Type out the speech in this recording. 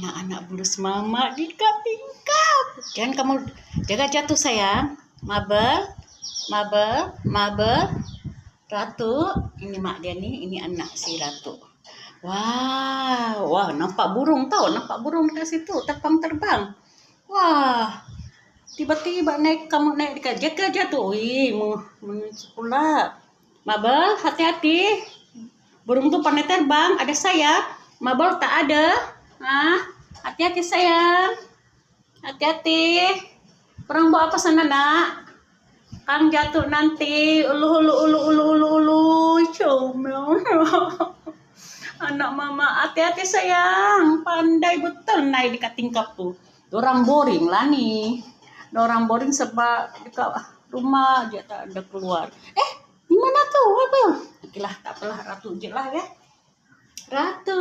anak-anak bulus mama di tingkap. Jangan kamu jaga jatuh sayang. Mabel, Mabel, Mabel. Ratu, ini mak dia nih, ini anak si Ratu. Wow, wah nampak burung tau, nampak burung di situ, terbang. Wah, tiba-tiba kamu naik di jaga jatuh. Wih, menuju pula. Mabel, hati-hati. Burung tuh pandai terbang, ada sayap. Mabel tak ada. Hati-hati sayang. Hati-hati. Orang bawa apa sana nak? Kang jatuh nanti. Ulu. Comel. Anak mama, hati-hati sayang. Pandai betul naik di tingkap tuh. Orang boring lah nih. Orang boring sebab di rumah dia tak ada keluar. Gimana tuh? Oke lah, tak apalah Ratu je lah ya. Ratu.